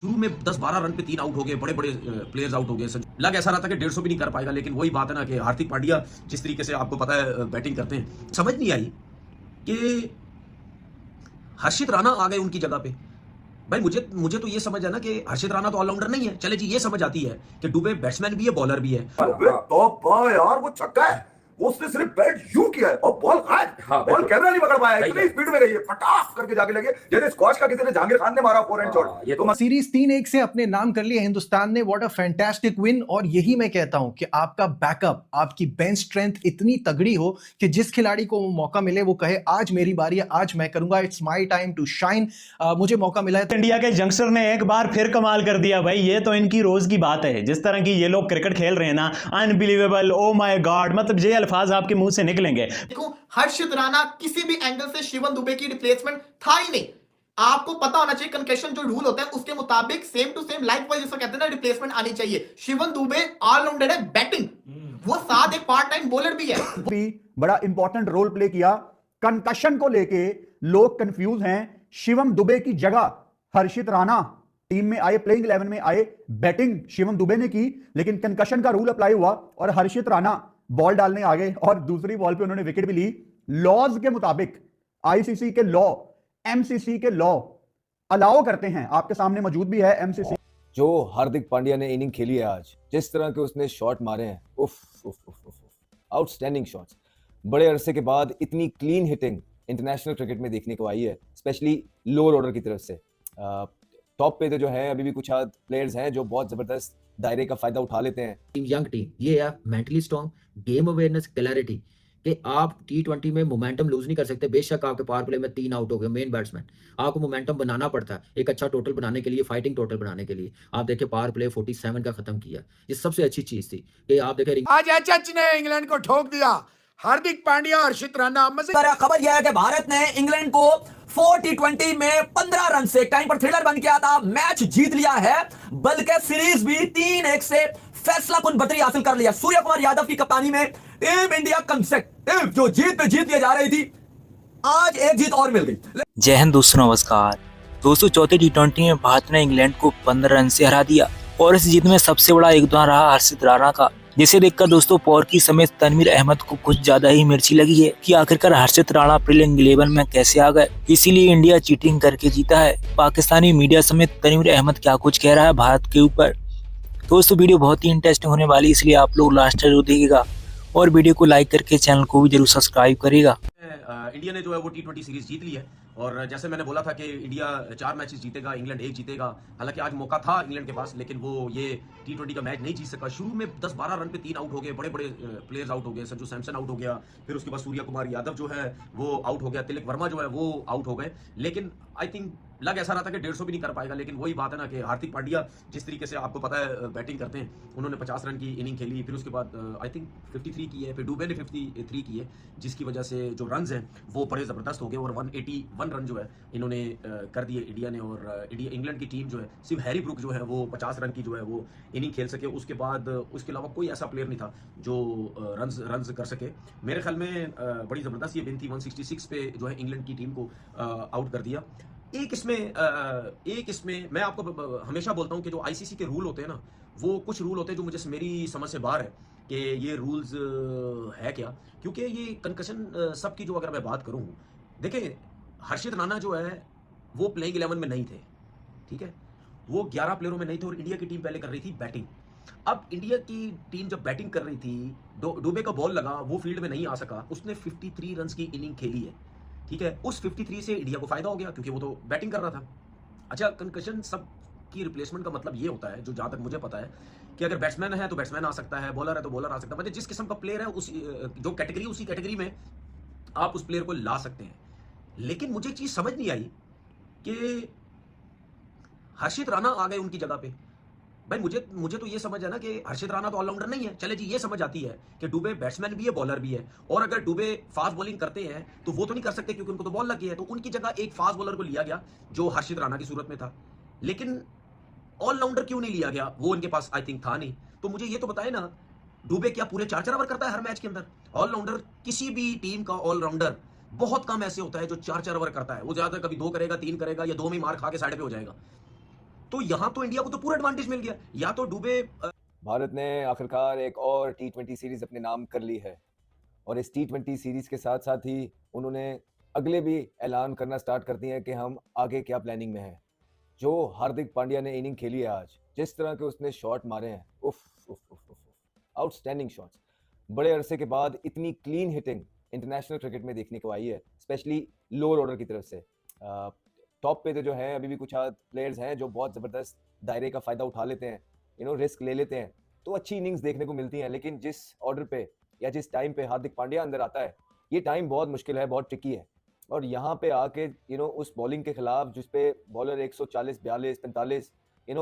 शुरू में 10-12 रन पे 3 आउट हो गए, बड़े-बड़े प्लेयर्स आउट हो गए। लग ऐसा रहा था कि 150 भी नहीं कर पाएगा, लेकिन वही बात है ना कि हार्दिक पांड्या जिस तरीके से आपको पता है बैटिंग करते हैं, समझ नहीं आई कि हर्षित राणा आ गए उनकी जगह पे। भाई मुझे तो ये समझ है ना कि हर्षित राणा तो ऑलराउंडर नहीं है। चले जी, ये समझ आती है कि दुबे बैट्समैन भी है, बॉलर भी है। तो यार वो छक्का है, उसने सिर्फ बैट यूं किया है और बॉल गायब। हाँ, बॉल कैमरा नहीं पकड़ पाया, इतनी स्पीड में गई है, फटाक करके जाके लगे जैसे स्क्वॉश का किसी ने जहांगीर खान ने मारा फोरहैंड शॉट। ये तो सीरीज 3-1 से अपने नाम कर लिया हिंदुस्तान ने। What a fantastic win. और यही मैं कहता हूं कि आपका बैकअप, आपकी बेंच स्ट्रेंथ इतनी तगड़ी हो कि जिस खिलाड़ी को वो मौका मिले वो कहे आज मेरी बारी है, आज मैं करूंगा, it's my time to shine. मुझे मौका मिला है तो इंडिया के यंगस्टर ने एक बार फिर कमाल कर दिया भाई। ये तो इनकी रोज की बात है। जिस तरह की ये लोग क्रिकेट खेल रहे हैं ना, अनबिलीवेबल, ओ माय गॉड, मतलब ये अल्फाज आपके मुंह से निकलेंगे। देखो, हर्षित राणा किसी भी एंगल से शिवम दुबे की रिप्लेसमेंट था ही नहीं। आपको पता होना चाहिए कंकशन जो रूल होता है उसके मुताबिक same to same likewise जिसको कहते हैं ना रिप्लेसमेंट आनी चाहिए। शिवम दुबे ऑलराउंडर है बैटिंग, वो साथ एक पार्ट टाइम बॉलर भी है। भी बड़ा इंपॉर्टेंट रोल प्ले किया। कंकशन को लेके लोग कंफ्यूज हैं। शिवम दुबे की जगह हर्षित राणा टीम में आए, प्लेइंग 11 में आए। बैटिंग शिवम दुबे ने की, लेकिन कंकशन का रूल अप्लाई हुआ और हर्षित राणा बॉल डालने आ गए और दूसरी बॉल पे उन्होंने विकेट भी ली। लॉज के मुताबिक, आईसीसी के लॉ, एमसीसी के लॉ अलाउ करते हैं। आपके सामने मौजूद भी है एमसीसी। जो हार्दिक पांड्या ने इनिंग खेली है आज, जिस तरह के उसने शॉट मारे हैं, उफ, आउटस्टैंडिंग शॉट्स। बड़े अरसे के बाद इतनी क्लीन हिटिंग इंटरनेशनल क्रिकेट में देखने को आई है, स्पेशली लोअर ऑर्डर की तरफ से। टॉप पे तो जो है अभी भी कुछ प्लेयर्स हैं जो बहुत जबरदस्त दायरे का फायदा उठा लेते हैं। यंग टीम ये है, mentally strong, game awareness, clarity कि आप T20 में मोमेंटम लूज नहीं कर सकते। बेशक आपके पावर प्ले में 3 आउट हो गए मेन बैट्समैन, आपको मोमेंटम बनाना पड़ता है एक अच्छा टोटल बनाने के लिए, फाइटिंग टोटल बनाने के लिए। आप देखिए पावर प्ले 47 का खत्म किया, ये सबसे अच्छी चीज थी कि आप देखें आज एचएच ने इंग्लैंड को ठोक दिया। हार्दिक पांड्या, हर्षित राणा। खबर यह है कि भारत ने इंग्लैंड को 4 T20 में 15 रन से टाइम पर थ्रिलर बन गया था, मैच जीत लिया है, बल्कि सीरीज भी 3-1 से फैसलाकुन बदरी हासिल कर लिया। सूर्य कुमार यादव की कप्तानी में टीम इंडिया कंसेक्टिव जो जीत पे जीत ले जा रही थी, आज एक जीत और मिल गई। जय हिंद दोस्तों, नमस्कार दोस्तों। चौथे T20 में भारत ने इंग्लैंड को 15 रन से हरा दिया और इस जीत में सबसे बड़ा योगदान रहा हर्षित राणा का, जिसे देखकर दोस्तों पॉर्की समेत तनवीर अहमद को कुछ ज्यादा ही मिर्ची लगी है कि आखिरकार हर्षित राणा प्लेइंग 11 में कैसे आ गए। इसीलिए इंडिया चीटिंग करके जीता है। पाकिस्तानी मीडिया समेत तनवीर अहमद क्या कुछ कह रहा है भारत के ऊपर। दोस्तों वीडियो बहुत ही इंटरेस्टिंग होने वाली, इसलिए आप लोग लास्ट तक जरूर देखिएगा और वीडियो को लाइक करके चैनल को भी जरूर सब्सक्राइब करिएगा। इंडिया ने जो है वो T20 सीरीज जीत ली है और जैसे मैंने बोला था कि इंडिया 4 मैचेस जीतेगा, इंग्लैंड 1 जीतेगा। हालांकि आज मौका था इंग्लैंड के पास, लेकिन वो ये T20 का मैच नहीं जीत सका। शुरू में 10-12 रन पे 3 आउट हो गए, बड़े-बड़े प्लेयर्स आउट हो गए। संजू सैमसन आउट हो गया, फिर उसके बाद सूर्य कुमार यादव जो है वो आउट हो गया, तिलक वर्मा जो है वो आउट हो गए। लेकिन आई थिंक लग ऐसा रहा था कि 150 भी नहीं कर पाएगा, लेकिन वही बात है ना कि हार्दिक पांड्या जिस तरीके से आपको पता है बैटिंग करते हैं, उन्होंने 50 रन की इनिंग खेली। फिर उसके बाद आई थिंक 53 की है, फिर दुबे ने 53 की है, जिसकी वजह से जो रन्स हैं वो बड़े ज़बरदस्त हो गए और 181 रन जो है इन्होंने कर दिए इंडिया ने। और इंग्लैंड की टीम जो है, सिर्फ हैरी ब्रूक जो है वो 50 रन की जो है वो इनिंग खेल सके। उसके बाद उसके अलावा कोई ऐसा प्लेयर नहीं था जो रन्स कर सके। मेरे ख्याल में बड़ी ज़बरदस्त ये विन थी। 166 पे जो है इंग्लैंड की टीम को आउट कर दिया। एक इसमें मैं आपको हमेशा बोलता हूं कि जो आईसीसी के रूल होते हैं ना, वो कुछ रूल होते हैं जो मुझे मेरी समझ से बाहर है कि ये रूल्स है क्या। क्योंकि ये कंकशन सब की जो अगर मैं बात करूं, देखिए हर्षित राणा जो है वो प्लेइंग 11 में नहीं थे, ठीक है, वो 11 प्लेयरों में नहीं थे और इंडिया की टीम पहले कर रही थी बैटिंग। अब इंडिया की टीम जब बैटिंग कर रही थी, दुबे का बॉल लगा, वो फील्ड में नहीं आ सका, उसने 53 रन की इनिंग खेली है, ठीक है। उस 53 से इंडिया को फायदा हो गया क्योंकि वो तो बैटिंग कर रहा था। अच्छा, कंकशन सब की रिप्लेसमेंट का मतलब ये होता है, जो जहां तक मुझे पता है, कि अगर बैट्समैन है तो बैट्समैन आ सकता है, बॉलर है तो बॉलर आ सकता है। मतलब जिस किस्म का प्लेयर है उस जो कैटेगरी, उसी कैटेगरी में आप उस प्लेयर को ला सकते हैं। लेकिन मुझे एक चीज समझ नहीं आई कि हर्षित राणा आ गए उनकी जगह पे। भाई मुझे तो ये समझ है ना कि हर्षित राणा तो ऑलराउंडर नहीं है। चले जी, ये समझ आती है कि दुबे बैट्समैन भी है, बॉलर भी है। और अगर दुबे फास्ट बॉलिंग करते हैं तो वो तो नहीं कर सकते क्योंकि उनको तो बॉल लगी है, तो उनकी जगह एक फास्ट बॉलर को लिया गया जो हर्षित राणा की सूरत में था। लेकिन ऑलराउंडर क्यों नहीं लिया गया? वो इनके पास आई थिंक था नहीं। तो मुझे ये तो बताए ना, दुबे क्या पूरे 4 ओवर करता है हर मैच के अंदर? ऑलराउंडर, किसी भी टीम का ऑलराउंडर बहुत कम ऐसे होता है जो 4 ओवर करता है। वो ज्यादा कभी 2 करेगा, 3 करेगा, या 2 में मार खा के साइड पे हो जाएगा। तो यहाँ तो इंडिया को तो पूरा एडवांटेज मिल गया, या तो डुबे भारत ने आखिरकार एक और T20 सीरीज अपने नाम कर ली है और इस T20 सीरीज के साथ साथ ही उन्होंने अगले भी ऐलान करना स्टार्ट कर दिए हैं कि हम आगे क्या प्लानिंग में हैं। जो हार्दिक पांड्या ने इनिंग खेली है आज, जिस तरह के उसने शॉट मारे हैं, उफ उफ उफ उफ, आउटस्टैंडिंग शॉट्स। बड़े अरसे के बाद इतनी क्लीन हिटिंग इंटरनेशनल क्रिकेट में देखने को आई है, स्पेशली लोअर ऑर्डर की तरफ से। टॉप पे तो जो है अभी भी कुछ प्लेयर्स हैं जो बहुत ज़बरदस्त दायरे का फ़ायदा उठा लेते हैं, रिस्क ले लेते हैं, तो अच्छी इनिंग्स देखने को मिलती हैं। लेकिन जिस ऑर्डर पे या जिस टाइम पे हार्दिक पांड्या अंदर आता है, ये टाइम बहुत मुश्किल है, बहुत ट्रिकी है। और यहाँ पे आके उस बॉलिंग के खिलाफ जिस पे बॉलर 140, 42, 45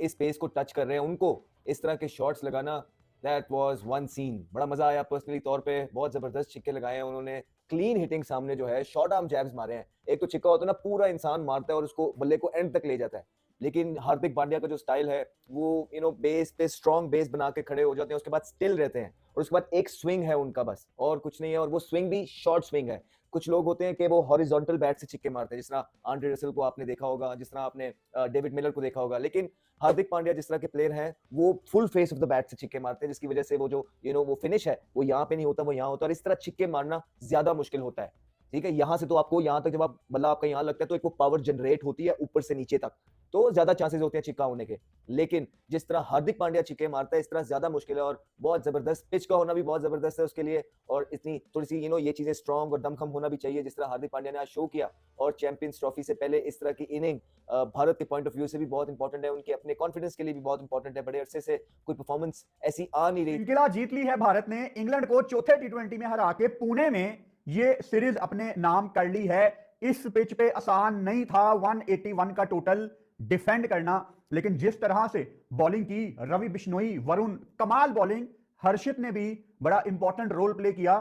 इस पेस को टच कर रहे हैं, उनको इस तरह के शॉट्स लगाना, दैट वाज वन सीन। बड़ा मजा आया पर्सनली तौर पे, बहुत जबरदस्त छिक्के लगाए हैं उन्होंने, क्लीन हिटिंग सामने जो है, शॉर्ट आर्म जैब्स मारे हैं। एक तो छिक्का होता है ना, पूरा इंसान मारता है और उसको बल्ले को एंड तक ले जाता है, लेकिन हार्दिक पांड्या का जो स्टाइल है वो बेस पे स्ट्रॉन्ग बेस बना के खड़े हो जाते हैं, उसके बाद स्टिल रहते हैं और उसके बाद एक स्विंग है उनका, बस और कुछ नहीं है। और वो स्विंग भी शॉर्ट स्विंग है। कुछ लोग होते हैं कि वो हॉरिजॉन्टल बैट से छिक्के मारते हैं, जिस तरह आंड्रे रसेल को आपने देखा होगा, जिस तरह आपने डेविड मिलर को देखा होगा। लेकिन हार्दिक पांड्या जिस तरह के प्लेयर हैं, वो full face of the bat से छिक्के मारते हैं, जिसकी वजह से वो जो वो फिनिश है वो यहाँ पे नहीं होता, वो यहाँ होता है। और इस तरह छिक्के मारना ज्यादा मुश्किल होता है, ठीक है। यहाँ से तो आपको यहाँ तक जब आप बल्ला आपका यहाँ लगता है तो एक वो पावर जनरेट होती है ऊपर से नीचे तक, तो ज्यादा चांसेस होते हैं छिक्का होने के। लेकिन जिस तरह हार्दिक पांड्या छिक्के मारता है, इस तरह ज्यादा मुश्किल है। और बहुत जबरदस्त पिच का होना भी बहुत जबरदस्त है उसके लिए, और इतनी थोड़ी सी ये चीजें स्ट्रॉन्ग और दमखम होना भी चाहिए, जिस तरह हार्दिक पांड्या ने आज शो किया। और चैंपियंस ट्रॉफी से पहले इस तरह की इनिंग भारत के पॉइंट ऑफ व्यू से भी बहुत इंपॉर्टेंट है, उनके अपने कॉन्फिडेंस के लिए भी बहुत इंपॉर्टेंट है। बड़े अरसे से कोई परफॉर्मेंस ऐसी आ नहीं रही। किला जीत ली है भारत ने, इंग्लैंड को चौथे T20 में हरा के पुणे में ये सीरीज अपने नाम कर ली है। इस पिच पे आसान नहीं था 181 का टोटल डिफेंड करना, लेकिन जिस तरह से बॉलिंग की रवि बिश्नोई, वरुण, कमाल बॉलिंग। हर्षित ने भी बड़ा इंपॉर्टेंट रोल प्ले किया।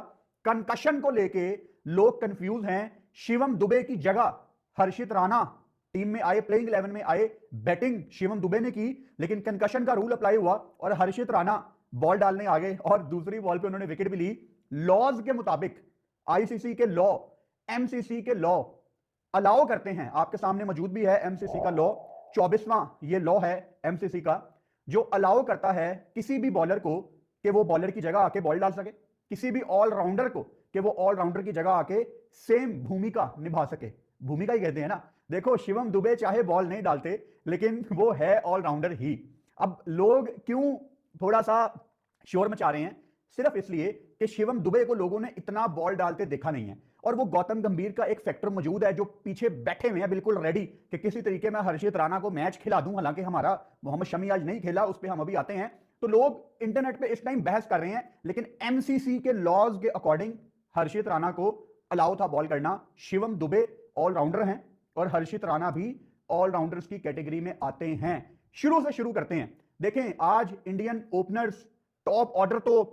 कंकशन को लेके लोग कंफ्यूज हैं। शिवम दुबे की जगह हर्षित राणा टीम में आए, प्लेइंग 11 में आए। बैटिंग शिवम दुबे ने की, लेकिन कंकशन का रूल अप्लाई हुआ और हर्षित राणा बॉल डालने आ गए और दूसरी बॉल पे उन्होंने विकेट भी ली। लॉज के मुताबिक, आईसीसी के लॉ, एमसीसी के लॉ अलाउ करते हैं, आपके सामने मौजूद भी है एमसीसी का लॉ, 24वां ये लॉ है एमसीसी का, जो अलाउ करता है किसी भी बॉलर को कि वो बॉलर की जगह आके बॉल डाल सके, किसी भी ऑलराउंडर को कि वो ऑलराउंडर की जगह आके सेम भूमिका निभा सके। भूमिका ही कहते हैं ना। देखो, शिवम दुबे चाहे बॉल नहीं डालते, लेकिन वो है ऑलराउंडर ही। अब लोग क्यों थोड़ा सा शोर मचा रहे हैं? सिर्फ इसलिए कि शिवम दुबे को लोगों ने इतना बॉल डालते देखा नहीं है, और वो गौतम गंभीर का एक फैक्टर मौजूद है जो पीछे बैठे हुए हैं बिल्कुल रेडी कि किसी तरीके में हर्षित राणा को मैच खिला दूं। हालांकि हमारा मोहम्मद शमी आज नहीं खेला, उस पर हम अभी आते हैं। तो लोग इंटरनेट पे इस टाइम बहस कर रहे हैं, लेकिन एमसीसी के लॉज के अकॉर्डिंग हर्षित राणा को अलाउ था बॉल करना। शिवम दुबे ऑलराउंडर हैं और हर्षित राणा भी ऑलराउंडर्स की कैटेगरी में आते हैं। शुरू से शुरू करते हैं। देखें, आज इंडियन ओपनर्स टॉप ऑर्डर तो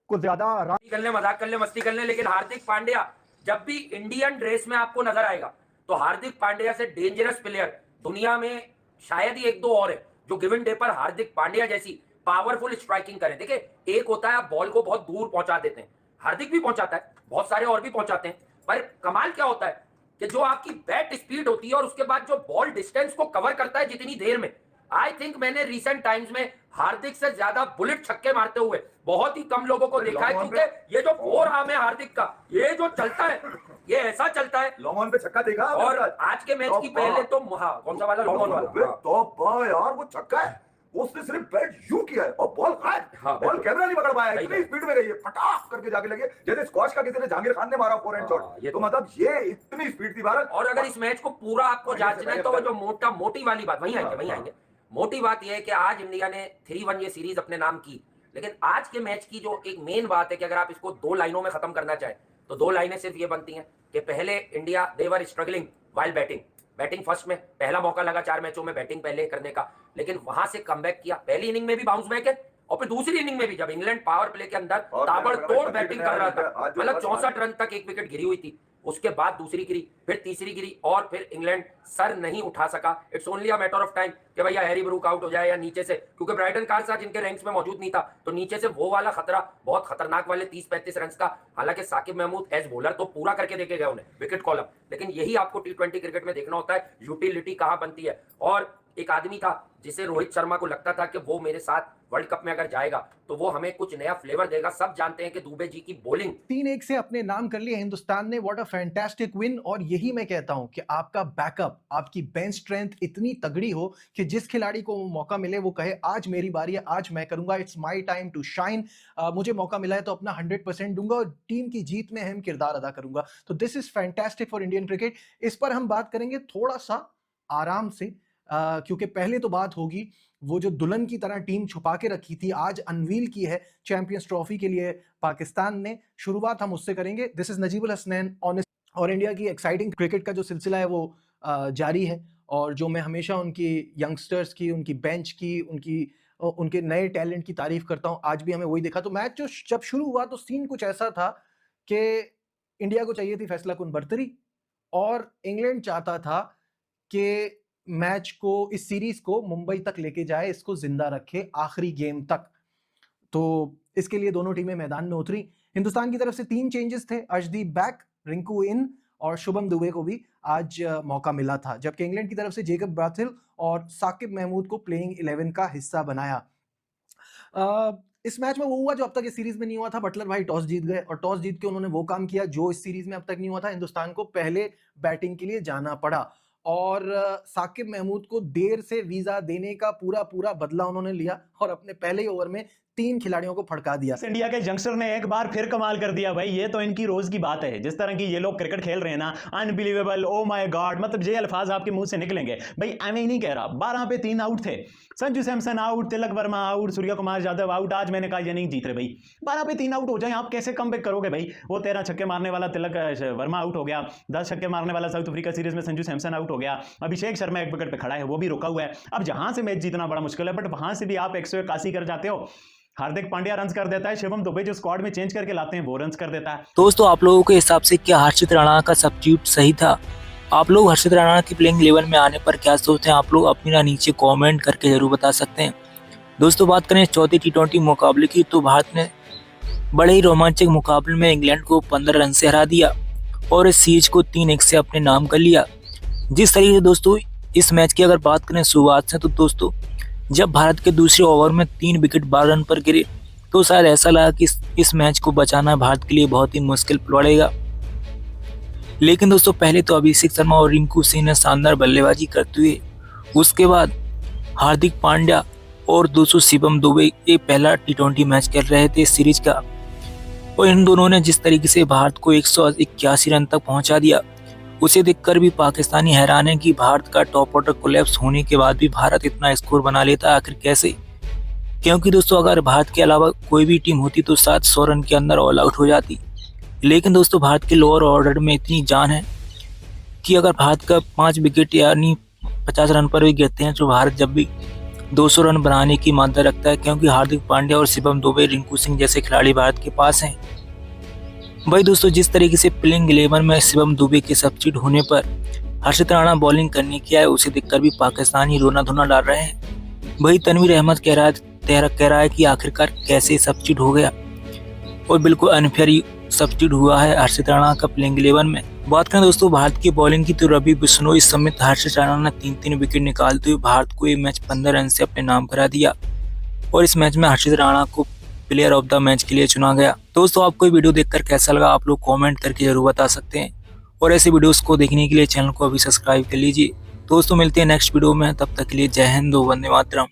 कुछ ज्यादा कर ले, मजाक कर ले, मस्ती कर ले, लेकिन हार्दिक पांड्या जब भी इंडियन ड्रेस में आपको नजर आएगा तो हार्दिक पांड्या से डेंजरस प्लेयर दुनिया में शायद ही एक दो और है जो गिवन डे पर हार्दिक पांड्या जैसी पावरफुल स्ट्राइकिंग करें। देखिए, एक होता है आप बॉल को बहुत दूर पहुंचा देते हैं, हार्दिक भी पहुंचाता है, बहुत सारे और भी पहुंचाते हैं, पर कमाल क्या होता है कि जो आपकी बैट स्पीड होती है और उसके बाद जो बॉल डिस्टेंस को कवर करता है जितनी देर में, आई थिंक मैंने रिसेंट टाइम्स में हार्दिक से ज्यादा बुलेट छक्के मारते हुए बहुत ही कम लोगों को देखा है, क्योंकि ये जो फोर आर्म है हार्दिक का, ये जो चलता है, ये ऐसा चलता है। लॉन्ग ऑन पे छक्का देखा। और आज के मैच की पहले तो कौन सा वाला लॉन्ग ऑन वाला, तो यार वो छक्का है, उसने सिर्फ बैट यूं किया है और बॉल खाया, बॉल कैमरा नहीं पकड़ पाया, इतनी स्पीड में रही है, फटाक करके जाके लगे जैसे स्क्वॉश का किसी ने जहांगीर खान ने मारा फोरहैंड शॉट। तो मतलब ये इतनी स्पीड थी भारत। और अगर इस मैच को पूरा आपको जांचना है तो वो जो मोटी वाली बात, वहीं आएंगे। मोटी बात यह है कि आज इंडिया ने 3-1 ये सीरीज अपने नाम की, लेकिन आज के मैच की जो एक मेन बात है कि अगर आप इसको 2 लाइनों में खत्म करना चाहें तो 2 लाइनें सिर्फ ये बनती हैं कि पहले India they were struggling while batting first में पहला मौका लगा 4 मैचों में बैटिंग पहले करने का, लेकिन वहां से कमबैक किया। पहली इनिंग में भी बाउंस बैक है और फिर दूसरी इनिंग में भी जब इंग्लैंड पावर प्ले के अंदर ताबड़तोड़ बैटिंग कर रहा था, मतलब 64 रन तक एक विकेट गिरी हुई थी, उसके बाद दूसरी गिरी, फिर तीसरी गिरी और फिर इंग्लैंड सर नहीं उठा सका। It's only a matter of time कि भैया हैरी ब्रूक आउट हो जाए या नीचे से, क्योंकि ब्राइटन कार्सा जिनके रैंक्स में मौजूद नहीं था, तो नीचे से वो वाला खतरा बहुत खतरनाक वाले 30-35 रन का। हालांकि साकिब महमूद एज बॉलर तो पूरा करके देके गए उन्हें विकेट कॉलम, लेकिन यही आपको T20 क्रिकेट में देखना होता है, यूटिलिटी कहां बनती है। और एक आदमी था जिसे रोहित शर्मा को लगता था कि वो मेरे साथ वर्ल्ड कप में अगर जाएगा तो वो हमें कुछ नया फ्लेवर देगा। सब जानते हैं कि दुबे जी की बॉलिंग 3-1 से अपने नाम कर लिया हिंदुस्तान ने। What a fantastic win. और यही मैं कहता हूं कि आपका बैकअप, आपकी बेंच स्ट्रेंथ इतनी तगड़ी हो कि जिस खिलाड़ी को मौका मिले वो कहे आज मेरी बारी है, आज मैं करूंगा, it's my time to shine. मुझे मौका मिला है तो अपना 100% दूंगा और टीम की जीत में अहम किरदार अदा करूंगा। तो this is fantastic for Indian cricket. इस पर हम बात करेंगे थोड़ा सा आराम से, क्योंकि पहले तो बात होगी वो जो दुल्हन की तरह टीम छुपा के रखी थी, आज अनवील की है चैंपियंस ट्रॉफी के लिए पाकिस्तान ने। शुरुआत हम उससे करेंगे। दिस इज नजीबुल हसनैन और इंडिया की एक्साइटिंग क्रिकेट का जो सिलसिला है वो जारी है। और जो मैं हमेशा उनकी यंगस्टर्स की, उनकी बेंच की, उनके नए टैलेंट की तारीफ करता हूं, आज भी हमें वही देखा। तो मैच जो जब शुरू हुआ तो सीन कुछ ऐसा था कि इंडिया को चाहिए थी फैसला कुन बर्तरी और इंग्लैंड चाहता था कि मैच को, इस सीरीज को मुंबई तक लेके जाए, इसको जिंदा रखे आखिरी गेम तक। तो इसके लिए दोनों टीमें मैदान में उतरी। हिंदुस्तान की तरफ से 3 चेंजेस थे, अर्शदीप बैक, रिंकू इन और शुभम दुबे को भी आज मौका मिला था। जबकि इंग्लैंड की तरफ से जेकब ब्राथिल और साकिब महमूद को प्लेइंग 11 का हिस्सा बनाया। इस मैच में वो हुआ जो अब तक इस सीरीज में नहीं हुआ था। बटलर भाई टॉस जीत गए और टॉस जीत के उन्होंने वो काम किया जो इस सीरीज में अब तक नहीं हुआ था। हिंदुस्तान को पहले बैटिंग के लिए जाना पड़ा और साकिब महमूद को देर से वीजा देने का पूरा बदला उन्होंने लिया और अपने पहले ही ओवर में 3 खिलाड़ियों को फड़का दिया। इंडिया के यंगस्टर ने एक बार फिर कमाल कर दिया भाई। ये तो इनकी रोज की बात है। जिस तरह की ये लोग क्रिकेट खेल रहे हैं ना, अनबिलीवेबल, ओ माय गॉड, मतलब ये अल्फाज आपके मुंह से निकलेंगे भाई। मैं ही नहीं कह रहा। 12 पे 3 आउट थे। Sanju Samson out, Tilak Varma out, Surya Kumar Yadav out. आज मैंने कहा ये नहीं जीत रहे भाई। 12 पे 3 आउट हो जाए, आप कैसे कमबैक करोगे भाई? वो 13 छक्के मारने वाला तिलक वर्मा आउट हो गया, 10 छक्के मारने वाला साउथ अफ्रीका सीरीज में संजू सैमसन आउट हो गया, अभिषेक शर्मा एक विकेट पे खड़ा है, वो भी रुका हुआ है। अब जहां से मैच जीतना बड़ा मुश्किल है, बट वहां से भी आप 181 कर जाते हो। हार्दिक पांड्या रन्स कर देता है, शिवम दुबे जो स्क्वाड में चेंज करके लाते हैं वो रन्स कर देता है। दोस्तों, आप लोगों के हिसाब से क्या हर्षित राणा का सब्स्टिट्यूट सही था? आप लोग हर्षित राणा की प्लेइंग 11 में आने पर क्या सोचते हैं? आप लोग अपना नीचे कमेंट करके जरूर बता सकते हैं। दोस्तों, बात करें चौथे T20 मुकाबले की तो भारत ने बड़े ही रोमांचक मुकाबले में इंग्लैंड को 15 रन से हरा दिया और इस सीरीज को 3-1 से अपने नाम कर लिया। जिस तरीके से दोस्तों इस मैच की अगर बात करें शुरुआत से, तो दोस्तों जब भारत के दूसरे ओवर में 3 विकेट 12 रन पर गिरे तो शायद ऐसा लगा कि इस मैच को बचाना भारत के लिए बहुत ही मुश्किल पड़ेगा। लेकिन दोस्तों पहले तो अभिषेक शर्मा और रिंकू सिंह ने शानदार बल्लेबाजी करते हुए, उसके बाद हार्दिक पांड्या और दोस्तों शिवम दुबे ये पहला T20 मैच कर रहे थे सीरीज का और इन दोनों ने जिस तरीके से भारत को 181 रन तक पहुंचा दिया, उसे देखकर भी पाकिस्तानी हैरान है कि भारत का टॉप ऑर्डर कोलैप्स होने के बाद भी भारत इतना स्कोर बना लेता आखिर कैसे? क्योंकि दोस्तों अगर भारत के अलावा कोई भी टीम होती तो 700 रन के अंदर ऑल आउट हो जाती। लेकिन दोस्तों भारत के लोअर ऑर्डर में इतनी जान है कि अगर भारत का 5 विकेट यानी 50 रन पर भी गिरते हैं तो भारत जब भी 200 रन बनाने की मान्यता रखता है, क्योंकि हार्दिक पांड्या और शिवम दुबे, रिंकू सिंह जैसे खिलाड़ी भारत के पास हैं। भाई दोस्तों जिस तरीके से प्लेइंग 11 में शिवम दुबे के सब्स्टिट्यूट होने पर हर्षित राणा बॉलिंग करने की आए, उसे देखकर भी पाकिस्तानी रोना धोना डाल रहे हैं। भाई तनवीर अहमद कह रहा है कि आखिरकार कैसे सब्स्टिट्यूट हो गया और बिल्कुल अनफेयर सब्स्टिट्यूट हुआ है हर्षित राणा का प्लेइंग 11 में। बात करें दोस्तों भारत की बॉलिंग की तो रवि बिश्नोई समेत हर्षित राणा ने 3-3 विकेट निकालते हुए भारत को ये मैच 15 रन से अपने नाम करा दिया और इस मैच में हर्षित राणा को प्लेयर ऑफ द मैच के लिए चुना गया। दोस्तों आपको ये वीडियो देखकर कैसा लगा आप लोग कमेंट करके जरूर बता सकते हैं और ऐसे वीडियोस को देखने के लिए चैनल को अभी सब्सक्राइब कर लीजिए। दोस्तों मिलते हैं नेक्स्ट वीडियो में, तब तक के लिए जय हिंद, वंदे मातरम।